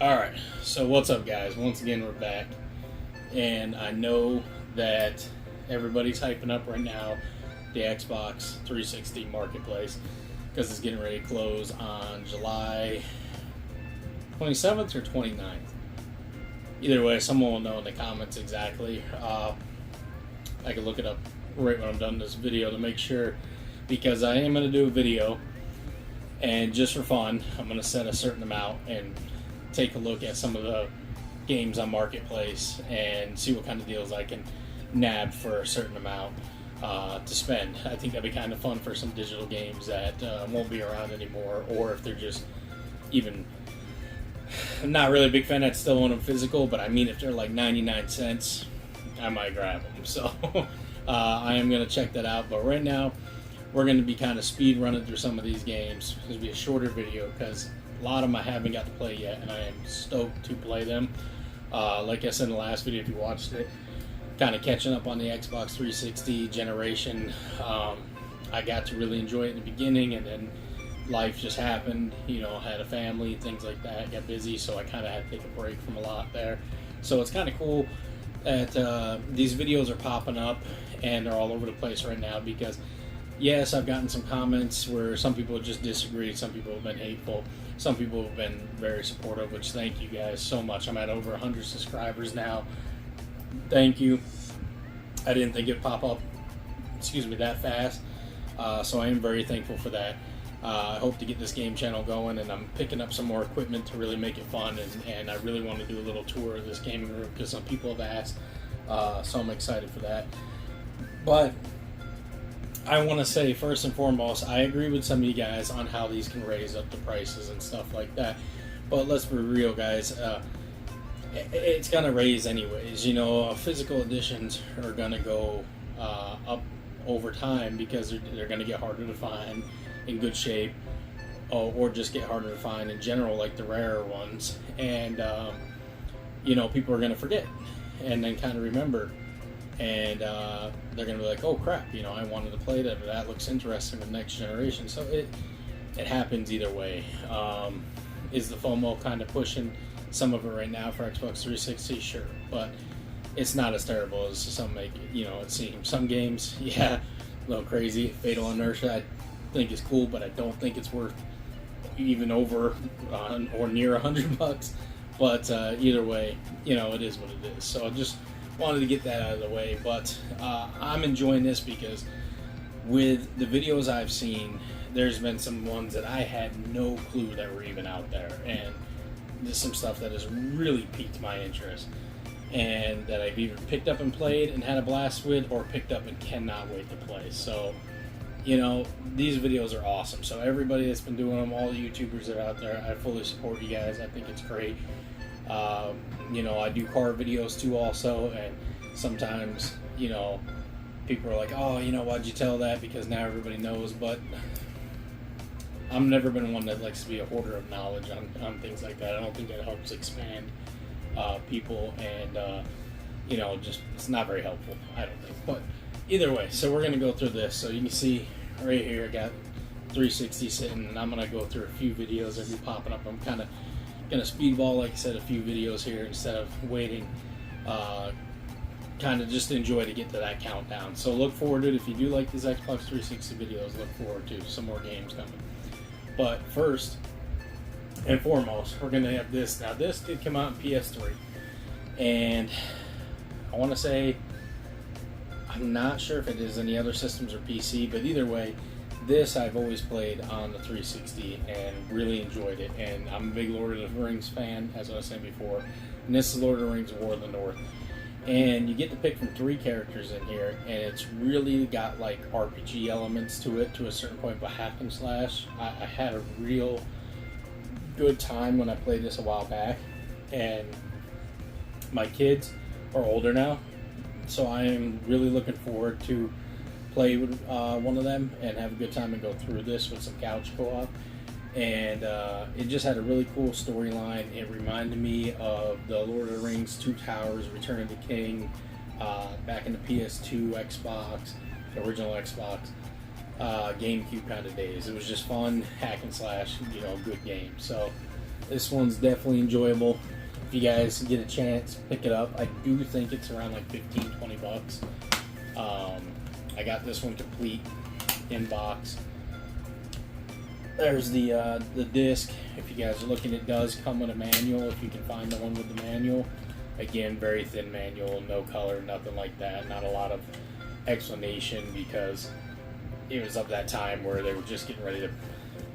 Alright, so what's up, guys? Once again, we're back. And I know that everybody's hyping up right now the Xbox 360 Marketplace because it's getting ready to close on July 27th or 29th. Either way, someone will know in the comments exactly. I can look it up right when I'm done this video to make sure, because I am going to do a video, and just for fun, I'm going to set a certain amount and take a look at some of the games on Marketplace and see what kind of deals I can nab for a certain amount to spend. I think that'd be kind of fun for some digital games that won't be around anymore, or if they're just even... I'm not really a big fan. I'd still want them physical, but I mean, if they're like 99 cents, I might grab them. So I am going to check that out. But right now, we're going to be kind of speed running through some of these games. It's going to be a shorter video because a lot of them I haven't got to play yet, and I am stoked to play them. Like I said in the last video, if you watched it, kind of catching up on the Xbox 360 generation. I got to really enjoy it in the beginning, and then life just happened. You know, had a family, things like that, got busy, so I kind of had to take a break from a lot there. So it's kind of cool that these videos are popping up, and they're all over the place right now because, yes, I've gotten some comments where some people just disagreed, some people have been hateful, some people have been very supportive, which thank you guys so much. I'm at over 100 subscribers now. Thank you. I didn't think it'd pop up, that fast. So I am very thankful for that. I hope to get this game channel going, and I'm picking up some more equipment to really make it fun, and I really want to do a little tour of this gaming room because some people have asked, so I'm excited for that. But I want to say, first and foremost, I agree with some of you guys on how these can raise up the prices and stuff like that. But let's be real, guys. It's going to raise anyways. You know, physical editions are going to go up over time because they're going to get harder to find in good shape, or just get harder to find in general, like the rarer ones. And, you know, people are going to forget and then kind of remember. And they're going to be like, oh crap, you know, I wanted to play that, or that looks interesting with next generation. So it happens either way. Is the FOMO kind of pushing some of it right now for Xbox 360? Sure, but it's not as terrible as some make it, you know, it seems. Some games, yeah, a little crazy. Fatal Inertia, I think is cool, but I don't think it's worth even over or near $100. But either way, you know, it is what it is. So I just wanted to get that out of the way. But I'm enjoying this because with the videos I've seen, there's been some ones that I had no clue that were even out there, and there's some stuff that has really piqued my interest and that I've either picked up and played and had a blast with, or picked up and cannot wait to play. So, you know, these videos are awesome. So everybody that's been doing them, all the YouTubers that are out there, I fully support you guys. I think it's great. You know, I do car videos too also, and sometimes, you know, people are like, oh, you know, why'd you tell that? Because now everybody knows. But I've never been one that likes to be a hoarder of knowledge on things like that. I don't think that helps expand people, and you know, just it's not very helpful, I don't think. But either way, so we're going to go through this. So you can see right here, I got 360 sitting, and I'm going to go through a few videos that will be popping up. I'm kind of going to speedball, like I said, a few videos here instead of waiting, kind of just enjoy to get to that countdown. So look forward to it. If you do like these Xbox 360 videos, look forward to some more games coming. But first and foremost, we're going to have this. Now, this did come out in PS3, and I want to say, I'm not sure if it is any other systems or PC, but either way, this I've always played on the 360 and really enjoyed it. And I'm a big Lord of the Rings fan, as I was saying before. And this is Lord of the Rings War of the North. And you get to pick from 3 characters in here, and it's really got like RPG elements to it to a certain point, but hack and slash. I had a real good time when I played this a while back, and my kids are older now, so I am really looking forward to play with one of them and have a good time and go through this with some couch co-op. And it just had a really cool storyline. It reminded me of the Lord of the Rings Two Towers, Return of the King, back in the PS2, Xbox, the original Xbox, GameCube kind of days. It was just fun, hack and slash, you know, good game. So This one's definitely enjoyable. If you guys get a chance, pick it up. I do think it's around like 15-20 bucks. I got this one complete in box. There's the disc. If you guys are looking, it does come with a manual. If you can find the one with the manual, again, very thin manual, no color, nothing like that. Not a lot of explanation because it was of that time where they were just getting ready to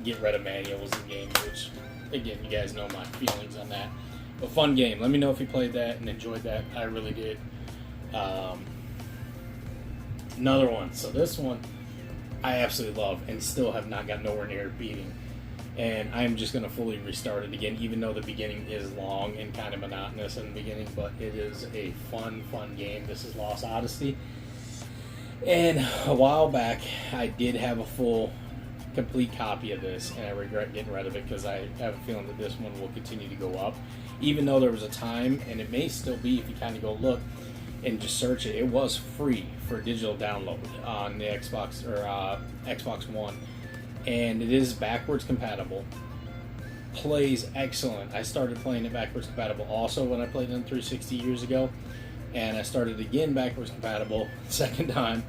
get rid of manuals in games. Which, again, you guys know my feelings on that. A fun game. Let me know if you played that and enjoyed that. I really did. Another one. So this one I absolutely love and still have not got nowhere near beating. And I'm just going to fully restart it again, even though the beginning is long and kind of monotonous in the beginning. But it is a fun game. This is Lost Odyssey. And a while back, I did have a full, complete copy of this, and I regret getting rid of it because I have a feeling that this one will continue to go up. Even though there was a time, and it may still be if you kind of go look and just search it, it was free for digital download on the Xbox or Xbox One, and it is backwards compatible. Plays excellent. I started playing it backwards compatible also when I played it on 360 years ago, and I started again backwards compatible second time,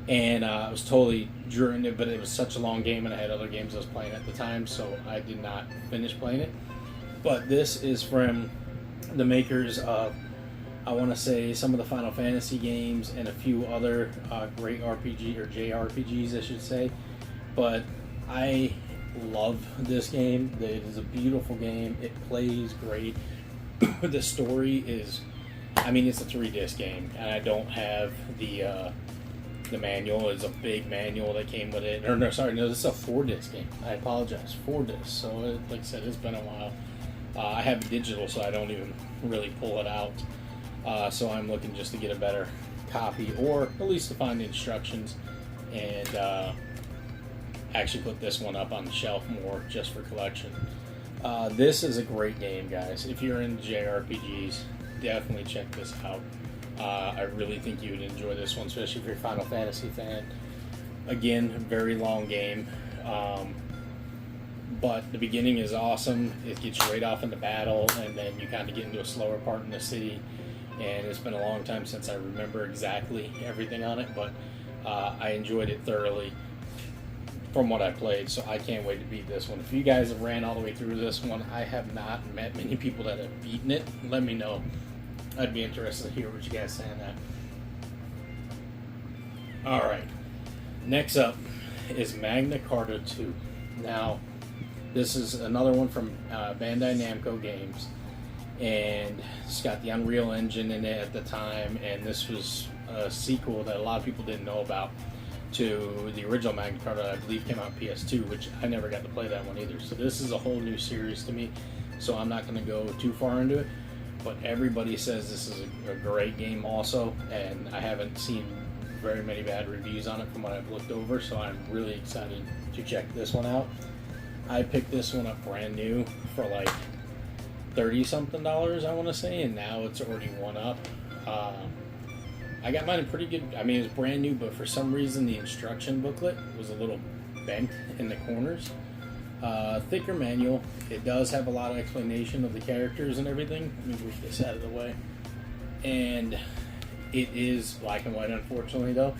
and I was totally drew it, but it was such a long game, and I had other games I was playing at the time, so I did not finish playing it. But this is from the makers of, I want to say, some of the Final Fantasy games and a few other great RPG or JRPGs, I should say. But I love this game. It is a beautiful game. It plays great. The story is, I mean, it's a 3-disc game, and I don't have the manual. It's a big manual that came with it. Or no, sorry, no, this is a 4-disc game. I apologize, 4 discs. So, like I said, it's been a while. I have digital, so I don't even really pull it out. So I'm looking just to get a better copy, or at least to find the instructions, and actually put this one up on the shelf more just for collection. This is a great game, guys. If you're into JRPGs, definitely check this out. I really think you would enjoy this one, especially if you're a Final Fantasy fan. Again, very long game. But the beginning is awesome. It gets you right off into battle, and then you kind of get into a slower part in the city. And it's been a long time since I remember exactly everything on it, but I enjoyed it thoroughly from what I played, so I can't wait to beat this one. If you guys have ran all the way through this one, I have not met many people that have beaten it. Let me know. I'd be interested to hear what you guys say on that. Alright, next up is Magna Carta 2. Now, this is another one from Bandai Namco Games, and it's got the Unreal Engine in it at the time, and this was a sequel that a lot of people didn't know about to the original Magna Carta. I believe came out on PS2, which I never got to play that one either. So this is a whole new series to me, so I'm not going to go too far into it, but everybody says this is a great game also, and I haven't seen very many bad reviews on it from what I've looked over, so I'm really excited to check this one out. I picked this one up brand new for like $30-something, I want to say, and now it's already one up. I got mine in pretty good, I mean, it was brand new, but for some reason the instruction booklet was a little bent in the corners. Thicker manual. It does have a lot of explanation of the characters and everything. Let me move this out of the way. And it is black and white, unfortunately, though.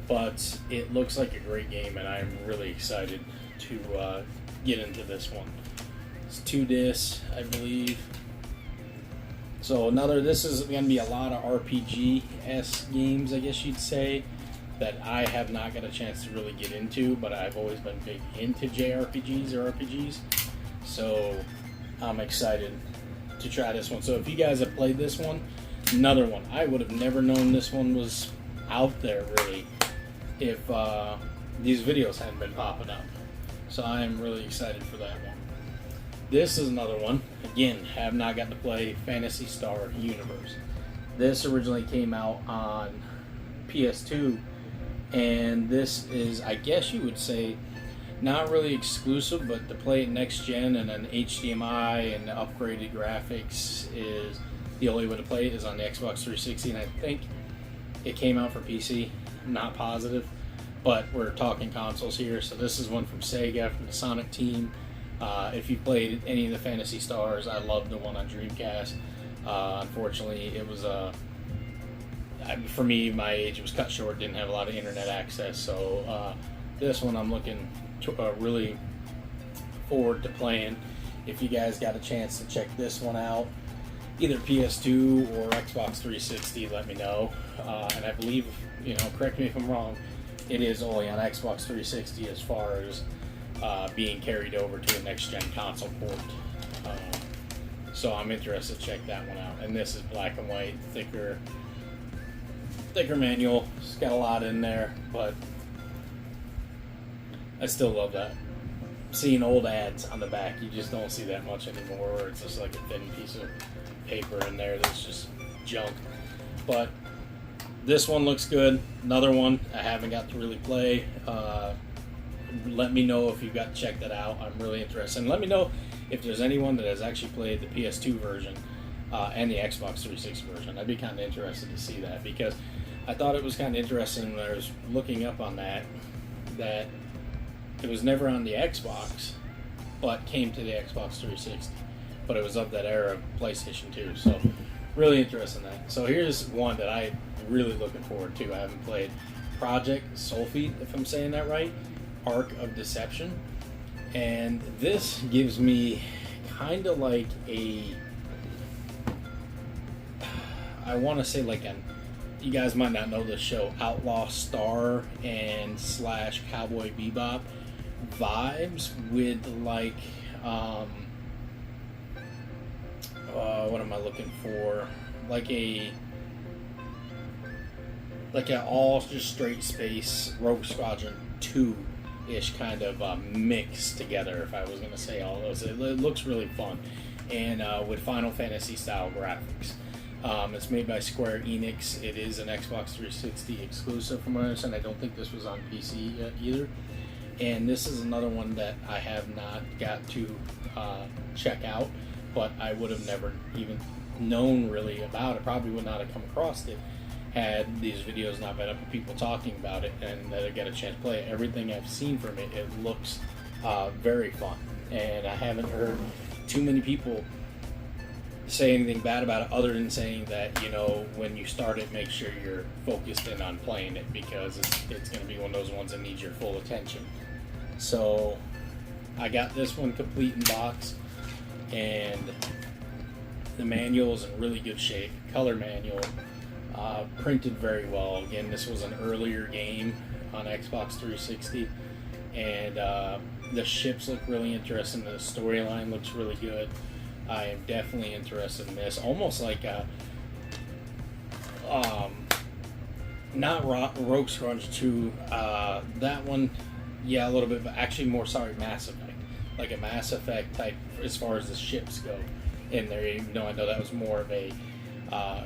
But it looks like a great game, and I'm really excited to get into this one. It's 2 discs, I believe. So this is going to be a lot of RPG-esque games, I guess you'd say, that I have not got a chance to really get into, but I've always been big into JRPGs or RPGs. So I'm excited to try this one. So if you guys have played this one, another one. I would have never known this one was out there, really, if these videos hadn't been popping up. So I am really excited for that one. This is another one. Again, have not got to play Phantasy Star Universe. This originally came out on PS2, and this is, I guess you would say, not really exclusive, but to play it next gen and an HDMI and upgraded graphics is the only way to play it is on the Xbox 360, and I think it came out for PC. I'm not positive, but we're talking consoles here. So this is one from Sega, from the Sonic team. If you played any of the Phantasy Stars, I loved the one on Dreamcast. Unfortunately, it was for me, my age, it was cut short, didn't have a lot of internet access, so this one I'm looking to, really forward to playing. If you guys got a chance to check this one out, either PS2 or Xbox 360, let me know. And I believe, correct me if I'm wrong, it is only on Xbox 360 as far as being carried over to a next-gen console port. So I'm interested to check that one out. And this is black and white, thicker manual. It's got a lot in there, but I still love that. Seeing old ads on the back, you just don't see that much anymore, where it's just like a thin piece of paper in there that's just junk. But this one looks good. Another one I haven't got to really play. Let me know if you've got to check that out. I'm really interested. And let me know if there's anyone that has actually played the PS2 version and the Xbox 360 version. I'd be kind of interested to see that, because I thought it was kind of interesting when I was looking up on that it was never on the Xbox, but came to the Xbox 360. But it was of that era of PlayStation 2. So really interested in that. So here's one that I'm really looking forward to. I haven't played. Project Soulfeed, if I'm saying that right. Arc of Deception. And this gives me kind of like I want to say like you guys might not know the show, Outlaw Star and / Cowboy Bebop vibes with like what am I looking for? Like a all just straight space Rogue Squadron 2-ish kind of mix together, if I was going to say all those. It looks really fun, and with Final Fantasy style graphics. It's made by Square Enix. It is an Xbox 360 exclusive from what I understand. I don't think this was on PC yet either. And this is another one that I have not got to check out, but I would have never even known really about it. Probably would not have come across it had these videos not been up with people talking about it, and that I get a chance to play it. Everything I've seen from it, it looks very fun. And I haven't heard too many people say anything bad about it, other than saying that, when you start it, make sure you're focused in on playing it, because it's going to be one of those ones that needs your full attention. So I got this one complete in box, and the manual is in really good shape. Color manual, printed very well. Again, this was an earlier game on Xbox 360, and the ships look really interesting. The storyline looks really good. I am definitely interested in this. Almost like not Rogue Squadron 2. That one, yeah, a little bit, but actually more, Mass Effect. Like a Mass Effect type as far as the ships go in there. Even though I know that was more of a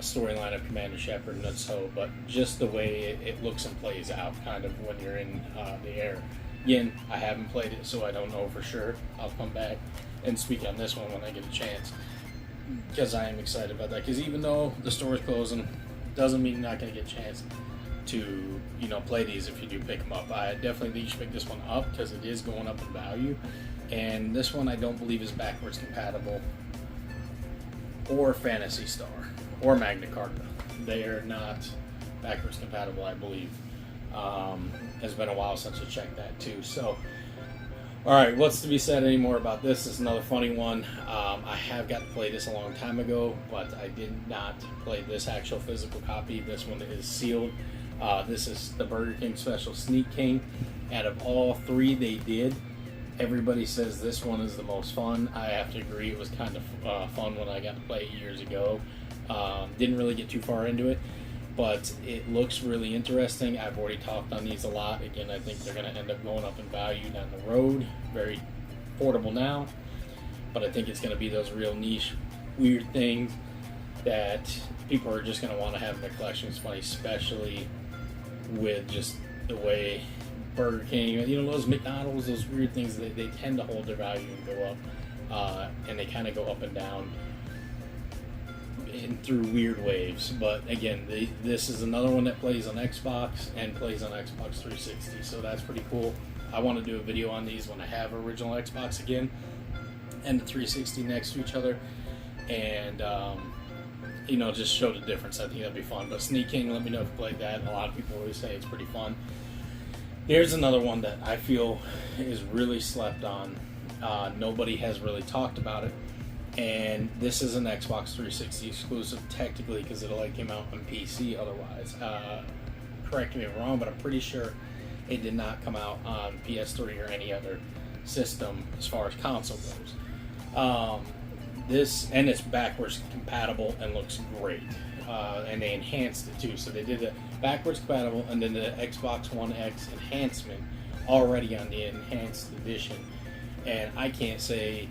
storyline of Commander Shepard and so, but just the way it looks and plays out kind of when you're in the air. Again, I haven't played it, so I don't know for sure. I'll come back and speak on this one when I get a chance, because I am excited about that. Because even though the store's closing, doesn't mean you're not going to get a chance to play these if you do pick them up. I definitely think you should pick this one up, because it is going up in value, and this one I don't believe is backwards compatible, or Phantasy Star, or Magna Carta. They are not backwards compatible, I believe. It's been a while since I checked that too. So, alright, what's to be said anymore about this? This is another funny one. I have got to play this a long time ago, but I did not play this actual physical copy. This one is sealed. This is the Burger King Special Sneak King. Out of all three they did, everybody says this one is the most fun. I have to agree. It was kind of fun when I got to play it years ago. Didn't really get too far into it, but it looks really interesting. I've already talked on these a lot. Again, I think they're going to end up going up in value down the road. Very affordable now, but I think it's going to be those real niche, weird things that people are just going to want to have in their collection. It's funny, especially with just the way Burger King, those McDonald's, those weird things, they tend to hold their value and go up, and they kind of go up and down through weird waves. But again, this is another one that plays on Xbox and plays on Xbox 360, so that's pretty cool. I want to do a video on these when I have original Xbox again, and the 360 next to each other, and just show the difference. I think that'd be fun. But Sneak King, let me know if you played that. A lot of people always say it's pretty fun. Here's another one that I feel is really slept on. Nobody has really talked about it, and this is an Xbox 360 exclusive technically because it only came out on PC otherwise. Correct me if I'm wrong, but I'm pretty sure it did not come out on PS3 or any other system as far as console goes. And it's backwards compatible and looks great. And they enhanced it too. So they did it backwards compatible and then the Xbox One X enhancement already on the enhanced edition. And I can't say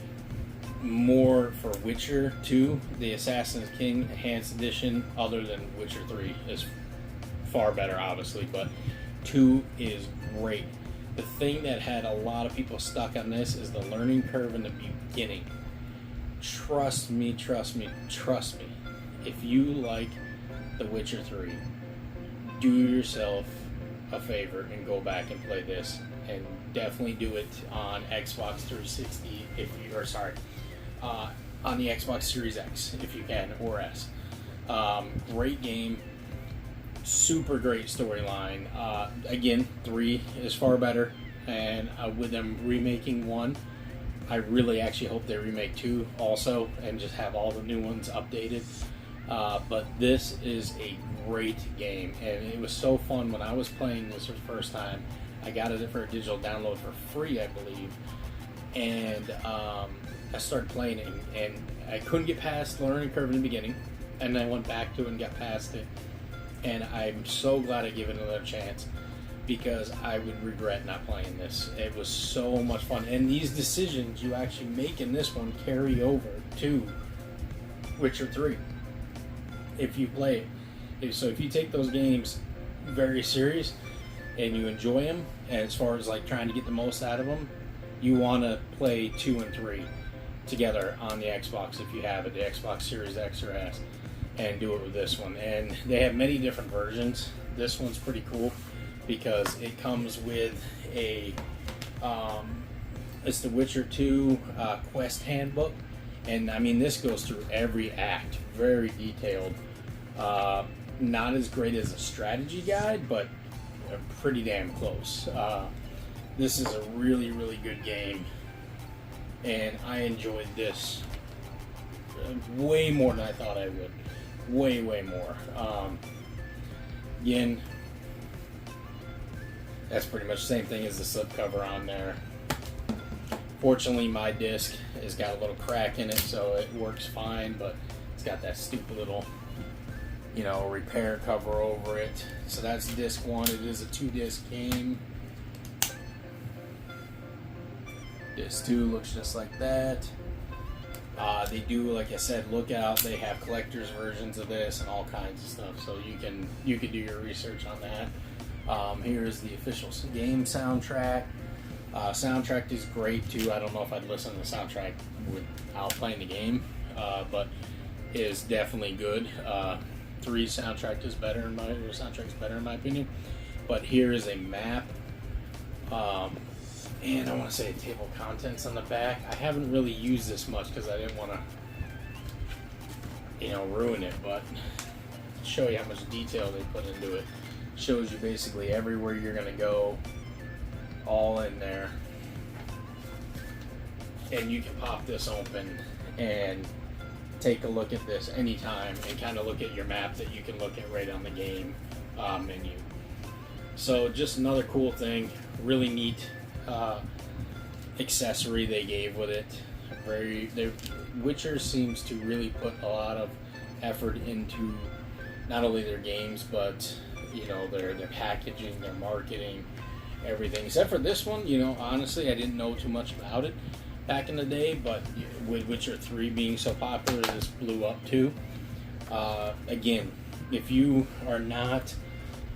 more for Witcher 2, the Assassin's King enhanced edition, other than Witcher 3 is far better, obviously, but 2 is great. The thing that had a lot of people stuck on this is the learning curve in the beginning. Trust me. If you like The Witcher 3, do yourself a favor and go back and play this, and definitely do it on Xbox 360 on the Xbox Series X if you can, or S. Great game, super great storyline. Again, 3 is far better, and with them remaking 1, I really actually hope they remake 2 also and just have all the new ones updated. But this is a great game, and it was so fun when I was playing this for the first time. I got it for a digital download for free, I believe, and I started playing it, and I couldn't get past the learning curve in the beginning, and I went back to it and got past it, and I'm so glad I gave it another chance, because I would regret not playing this. It was so much fun, and these decisions you actually make in this one carry over to Witcher 3 if you play it. So if you take those games very serious and you enjoy them, and as far as like trying to get the most out of them, you want to play 2 and 3 together on the Xbox if you have it, the Xbox Series X or S, and do it with this one. And they have many different versions. This one's pretty cool because it comes with a it's the Witcher 2 quest handbook, and I mean this goes through every act, very detailed. Not as great as a strategy guide, but pretty damn close. This is a really, really good game, and I enjoyed this way more than I thought I would. Way more. Again, that's pretty much the same thing as the slipcover on there. Fortunately, my disc has got a little crack in it, so it works fine, but it's got that stupid little repair cover over it. So that's disc 1. It is a 2-disc game. Disc 2 looks just like that. They do, like I said, look out. They have collector's versions of this and all kinds of stuff, so you can do your research on that. Here is the official game soundtrack. Soundtrack is great too. I don't know if I'd listen to the soundtrack without playing the game, but it is definitely good. 3 soundtrack is better in my opinion. But here is a map, and I want to say a table of contents on the back. I haven't really used this much because I didn't want to, ruin it. But show you how much detail they put into it. Shows you basically everywhere you're gonna go, all in there, and you can pop this open and take a look at this anytime and kind of look at your map that you can look at right on the game menu. So just another cool thing, really neat accessory they gave with it. Witcher seems to really put a lot of effort into not only their games, but their packaging, their marketing, everything. Except for this one, honestly, I didn't know too much about it back in the day, but with Witcher 3 being so popular, this blew up too. Again, if you are not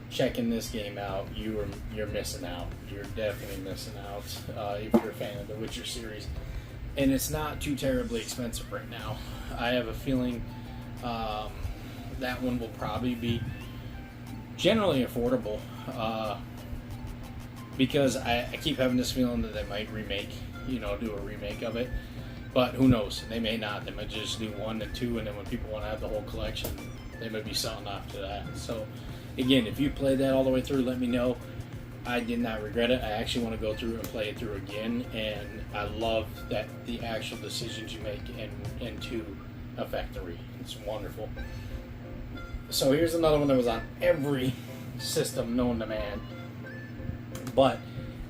checking this game out, you're missing out. You're definitely missing out if you're a fan of the Witcher series. And it's not too terribly expensive right now. I have a feeling that one will probably be generally affordable, because I keep having this feeling that they might do a remake of it, But who knows? They may not. They might just do 1 and 2, and then when people want to have the whole collection, they might be selling after that. So, again, if you played that all the way through, let me know. I did not regret it. I actually want to go through and play it through again, and I love that the actual decisions you make in 2 affect 3. It's wonderful. So here's another one that was on every system known to man, but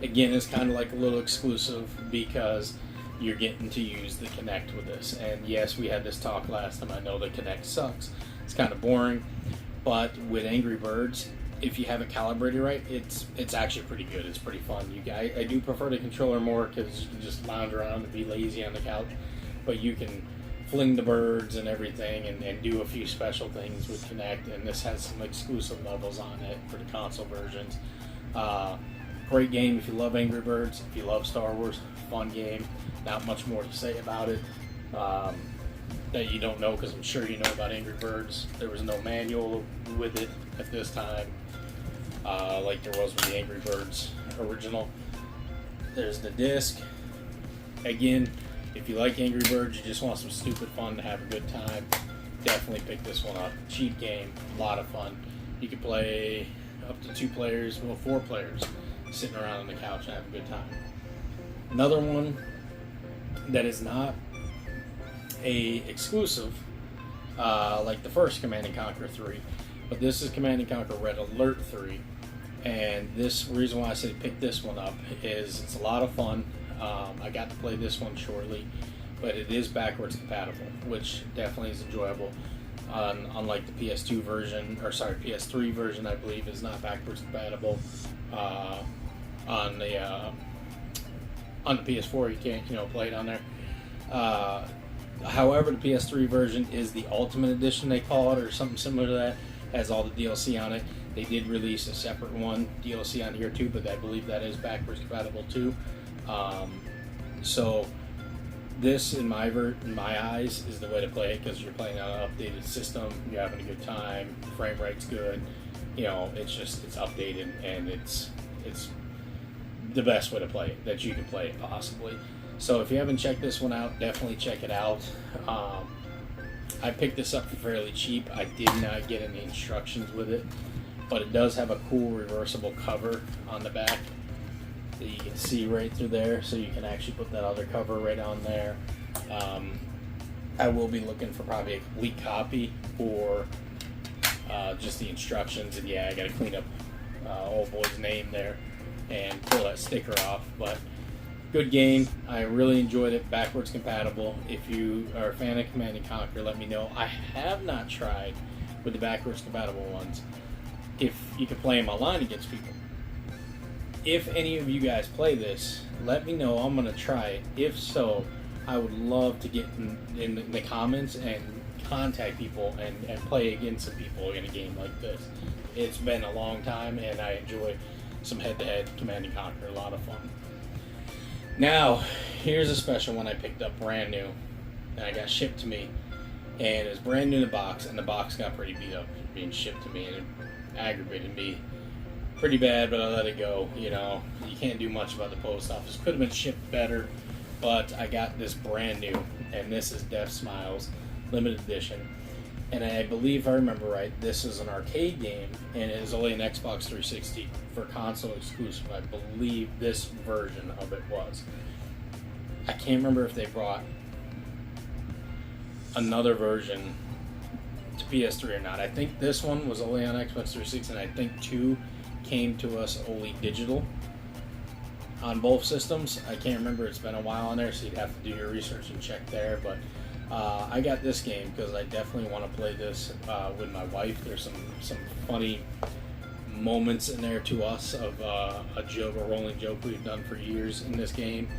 again, it's kind of like a little exclusive because you're getting to use the Kinect with this. And yes, we had this talk last time. I know the Kinect sucks. It's kind of boring, but with Angry Birds, if you have it calibrated right, it's actually pretty good. It's pretty fun. I do prefer the controller more because you can just lounge around and be lazy on the couch, but you can fling the birds and everything and do a few special things with Kinect, and this has some exclusive levels on it for the console versions. Great game if you love Angry Birds, if you love Star Wars, fun game. Not much more to say about it that you don't know, because I'm sure you know about Angry Birds. There was no manual with it at this time, like there was with the Angry Birds original. There's the disc. Again, if you like Angry Birds, you just want some stupid fun to have a good time, definitely pick this one up. Cheap game, a lot of fun. You can play up to 2 players, well 4 players, sitting around on the couch and have a good time. Another one that is not a exclusive, like the first Command & Conquer 3, but this is Command & Conquer Red Alert 3, and this reason why I say pick this one up is it's a lot of fun. I got to play this one shortly, but it is backwards compatible, which definitely is enjoyable. Unlike the PS2 version, or sorry, PS3 version, I believe is not backwards compatible. On the PS4, you can't play it on there. However, the PS3 version is the Ultimate Edition, they call it, or something similar to that. Has all the DLC on it. They did release a separate one DLC on here too, but I believe that is backwards compatible too. So this, in my eyes, is the way to play it, because you're playing on an updated system. You're having a good time. The frame rate's good. It's updated, and it's the best way to play it that you can play it possibly. So if you haven't checked this one out, definitely check it out. I picked this up for fairly cheap. I did not get any instructions with it, but it does have a cool reversible cover on the back that you can see right through there, so you can actually put that other cover right on there. I will be looking for probably a complete copy or just the instructions, and yeah, I got to clean up old boy's name there and pull that sticker off, but good game. I really enjoyed it. Backwards compatible. If you are a fan of Command & Conquer, let me know. I have not tried with the backwards compatible ones if you can play them online against people. If any of you guys play this, let me know. I'm going to try it. If so, I would love to get in the comments and contact people and play against some people in a game like this. It's been a long time, and I enjoy some head-to-head Command & Conquer. A lot of fun. Now, here's a special one I picked up brand new, and I got shipped to me, and it was brand new in the box, and the box got pretty beat up being shipped to me, and it aggravated me pretty bad, but I let it go. You can't do much about the post office. Could have been shipped better, but I got this brand new, and this is Death Smiles limited edition. And I believe, if I remember right, this is an arcade game, and it is only an Xbox 360 for console exclusive. I believe this version of it was. I can't remember if they brought another version to PS3 or not. I think this one was only on Xbox 360, and I think 2 came to us only digital on both systems. I can't remember. It's been a while on there, so you'd have to do your research and check there, but I got this game because I definitely want to play this with my wife. There's some funny moments in there to us of a rolling joke we've done for years in this game,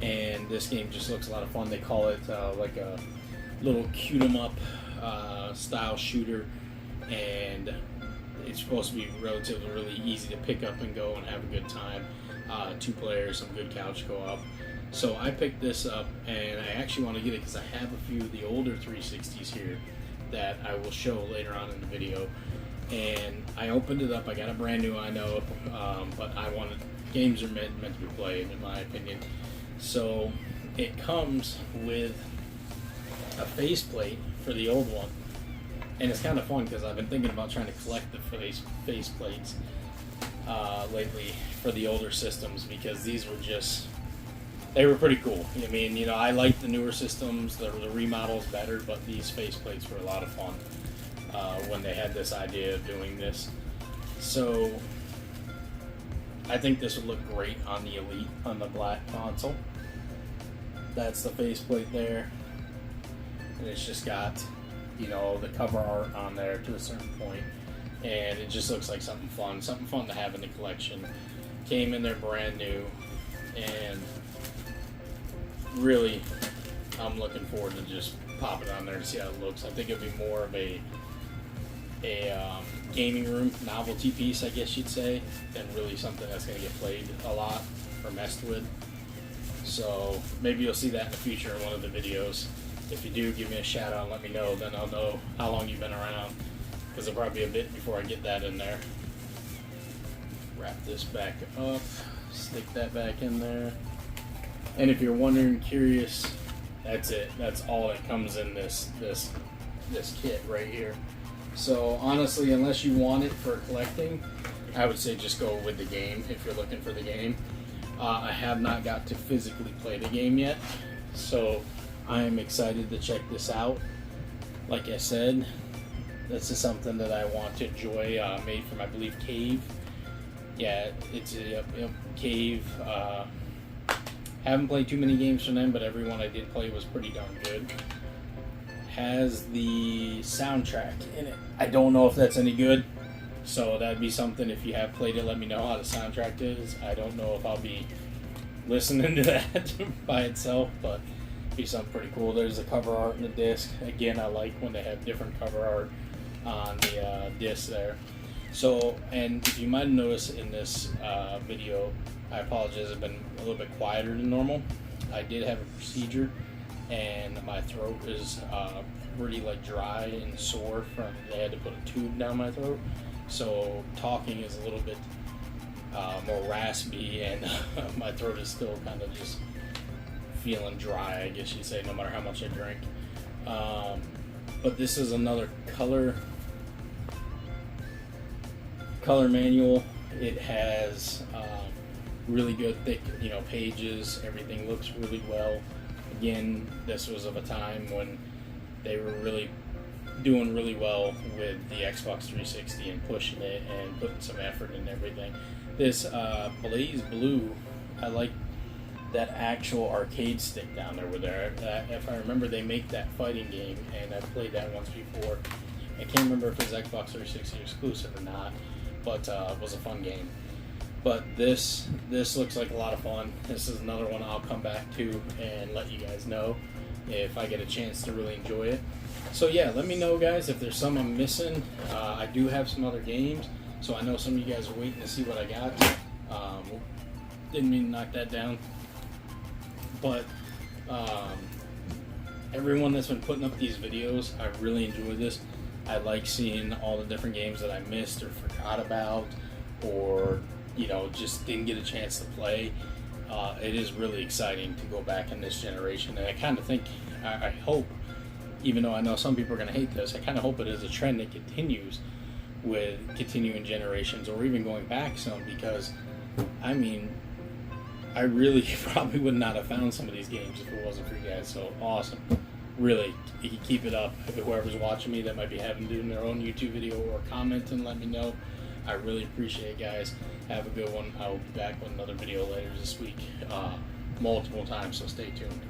and this game just looks a lot of fun. They call it like a little cute 'em up style shooter, and it's supposed to be relatively really easy to pick up and go and have a good time. 2 players, some good couch co-op. So I picked this up, and I actually want to get it because I have a few of the older 360s here that I will show later on in the video. And I opened it up. I got a brand new, I know, but I wanted, games are meant to be played, in my opinion. So it comes with a faceplate for the old one. And it's kind of fun because I've been thinking about trying to collect the face plates lately for the older systems, because these were they were pretty cool. I mean, you know, I like the newer systems, the remodels better, but these face plates were a lot of fun when they had this idea of doing this. So I think this would look great on the Elite, on the black console. That's the faceplate there. And it's just got, you know, the cover art on there to a certain point. And it just looks like something fun to have in the collection. Came in there brand new. And really, I'm looking forward to just popping on there to see how it looks. I think it'll be more of a gaming room novelty piece, I guess you'd say, than really something that's going to get played a lot or messed with. So maybe you'll see that in the future in one of the videos. If you do, give me a shout out and let me know, then I'll know how long you've been around, because it'll probably be a bit before I get that in there. Wrap this back up, stick that back in there. And if you're wondering, curious, that's it. That's all that comes in this kit right here. So honestly, unless you want it for collecting, I would say just go with the game if you're looking for the game. I have not got to physically play the game yet, so I am excited to check this out. Like I said, this is something that I want to enjoy, made from, I believe, Cave. Yeah, it's Cave. Haven't played too many games from them, but every one I did play was pretty darn good. Has the soundtrack in it. I don't know if that's any good, so that'd be something. If you have played it, let me know how the soundtrack is. I don't know if I'll be listening to that by itself, but it'd be something pretty cool. There's the cover art in the disc. Again, I like when they have different cover art on the disc there. So, and if you might have noticed in this video, I apologize, I've been a little bit quieter than normal. I did have a procedure, and my throat is pretty dry and sore from, they had to put a tube down my throat. So talking is a little bit more raspy, and my throat is still kind of just feeling dry, I guess you'd say, no matter how much I drink. But this is another color manual. It has really good thick, pages. Everything looks really well. Again, this was of a time when they were really doing really well with the Xbox 360 and pushing it and putting some effort in everything. This Blaze Blue, I like that actual arcade stick down there with there. If I remember, they make that fighting game, and I've played that once before. I can't remember if it's Xbox 360 exclusive or not, but it was a fun game. But this looks like a lot of fun. This is another one I'll come back to and let you guys know if I get a chance to really enjoy it. So yeah, let me know, guys, if there's some I'm missing. I do have some other games, so I know some of you guys are waiting to see what I got. Didn't mean to knock that down. But everyone that's been putting up these videos, I really enjoy this. I like seeing all the different games that I missed or forgot about, or just didn't get a chance to play. It is really exciting to go back in this generation, and I kind of think, I hope, even though I know some people are going to hate this, I kind of hope it is a trend that continues with continuing generations, or even going back some, because I mean, I really probably would not have found some of these games if it wasn't for you guys. So awesome. Really, you keep it up. Whoever's watching me that might be having doing their own YouTube video or commenting, let me know. I really appreciate it, guys. Have a good one. I will be back with another video later this week, multiple times, so stay tuned.